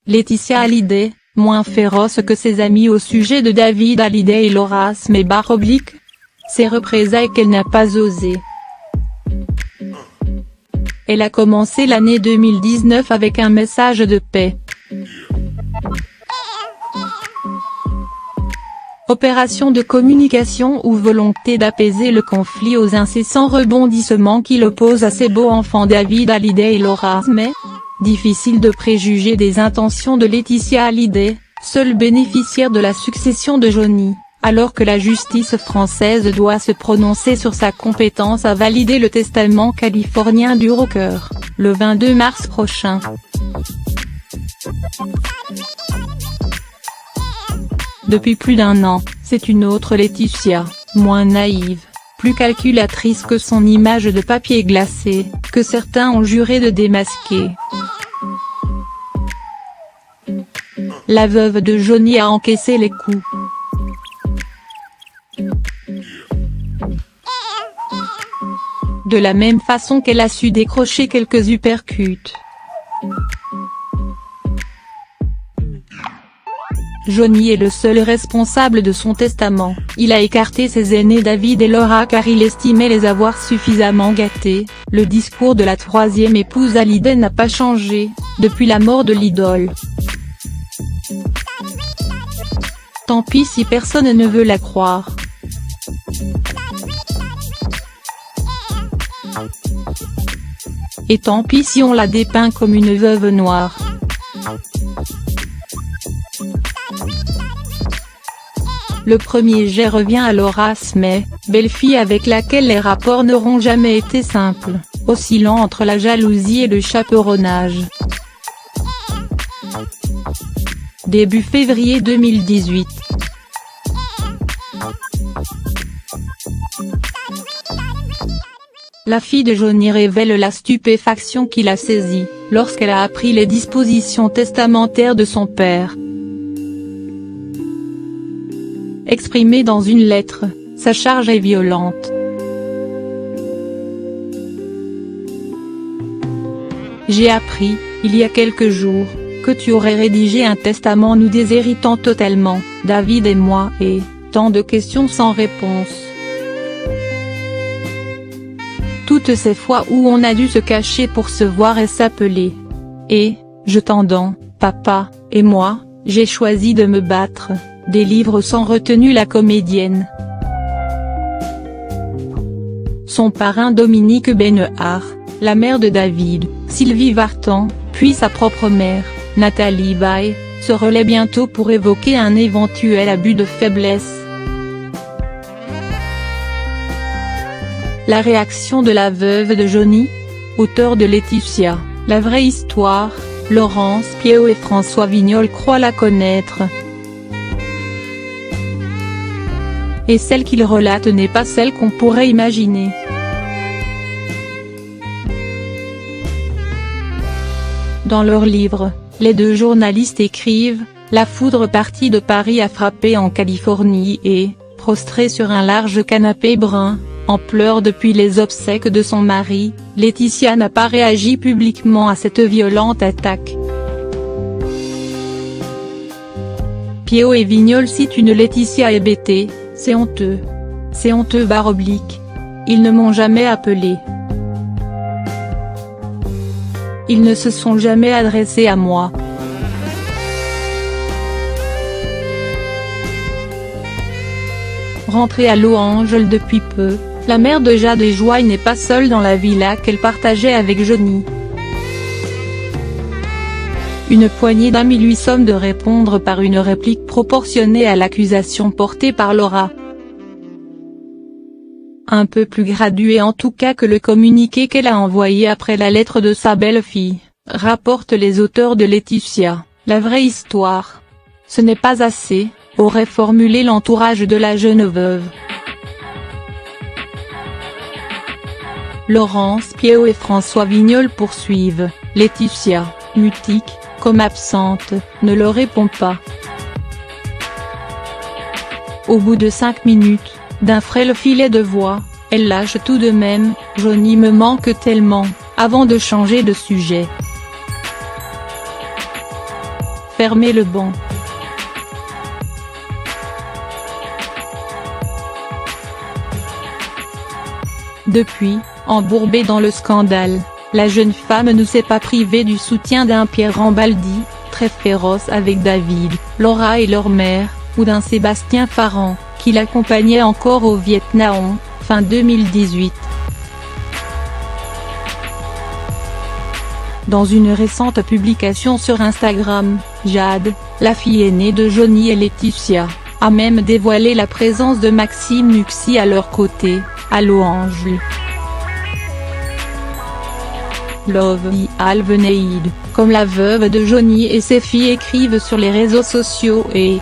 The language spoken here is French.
Laetitia Hallyday, moins féroce que ses amis au sujet de David Hallyday et Laura Smet / ses représailles qu'elle n'a pas osées. Elle a commencé l'année 2019 avec un message de paix. Opération de communication ou volonté d'apaiser le conflit aux incessants rebondissements qui l'opposent à ses beaux enfants David Hallyday et Laura Smet. Difficile de préjuger des intentions de Laetitia Hallyday, seule bénéficiaire de la succession de Johnny, alors que la justice française doit se prononcer sur sa compétence à valider le testament californien du rocker, le 22 mars prochain. Depuis plus d'un an, c'est une autre Laetitia, moins naïve, plus calculatrice que son image de papier glacé, que certains ont juré de démasquer. La veuve de Johnny a encaissé les coups. De la même façon qu'elle a su décrocher quelques uppercuts. Johnny est le seul responsable de son testament, il a écarté ses aînés David et Laura car il estimait les avoir suffisamment gâtés. Le discours de la troisième épouse Hallyday n'a pas changé, depuis la mort de l'idole. Tant pis si personne ne veut la croire. Et tant pis si on la dépeint comme une veuve noire. Le premier jet revient à Laura Smet, belle-fille avec laquelle les rapports n'auront jamais été simples, oscillant entre la jalousie et le chaperonnage. Début février 2018. La fille de Johnny révèle la stupéfaction qui l'a saisie, lorsqu'elle a appris les dispositions testamentaires de son père. Exprimée dans une lettre, sa charge est violente. J'ai appris, il y a quelques jours, que tu aurais rédigé un testament nous déshéritant totalement, David et moi, et tant de questions sans réponse. Toutes ces fois où on a dû se cacher pour se voir et s'appeler. Et, je t'entends, papa, et moi, j'ai choisi de me battre, délivre sans retenue la comédienne. Son parrain Dominique Bernard, la mère de David, Sylvie Vartan, puis sa propre mère, Nathalie Baye, se relaient bientôt pour évoquer un éventuel abus de faiblesse. La réaction de la veuve de Johnny, auteur de Laetitia, la vraie histoire, Laurence Piéot et François Vignol croient la connaître. Et celle qu'il relate n'est pas celle qu'on pourrait imaginer. Dans leur livre, les deux journalistes écrivent, la foudre partie de Paris a frappé en Californie et, prostrée sur un large canapé brun, en pleurs depuis les obsèques de son mari, Laetitia n'a pas réagi publiquement à cette violente attaque. Piéot et Vignol citent une Laetitia hébétée, c'est honteux. C'est honteux / Ils ne m'ont jamais appelé. Ils ne se sont jamais adressés à moi. Rentrée à Los Angeles depuis peu, la mère de Jade et Joy n'est pas seule dans la villa qu'elle partageait avec Johnny. Une poignée d'amis lui somme de répondre par une réplique proportionnée à l'accusation portée par Laura. Un peu plus graduée en tout cas que le communiqué qu'elle a envoyé après la lettre de sa belle-fille, rapportent les auteurs de Laetitia, la vraie histoire. Ce n'est pas assez, aurait formulé l'entourage de la jeune veuve. Laurence Piéot et François Vignol poursuivent, Laetitia, mutique, comme absente, ne leur répond pas. Au bout de 5 minutes, d'un frêle filet de voix, elle lâche tout de même, Johnny me manque tellement, avant de changer de sujet. Fermez le banc. Depuis, embourbée dans le scandale, la jeune femme ne s'est pas privée du soutien d'un Pierre Rambaldi, très féroce avec David, Laura et leur mère, ou d'un Sébastien Farran, qui l'accompagnait encore au Vietnam, fin 2018. Dans une récente publication sur Instagram, Jade, la fille aînée de Johnny et Laetitia, a même dévoilé la présence de Maxime Nuxi à leur côté, à Los Angeles. Lovely Alvenaïd, comme la veuve de Johnny et ses filles écrivent sur les réseaux sociaux et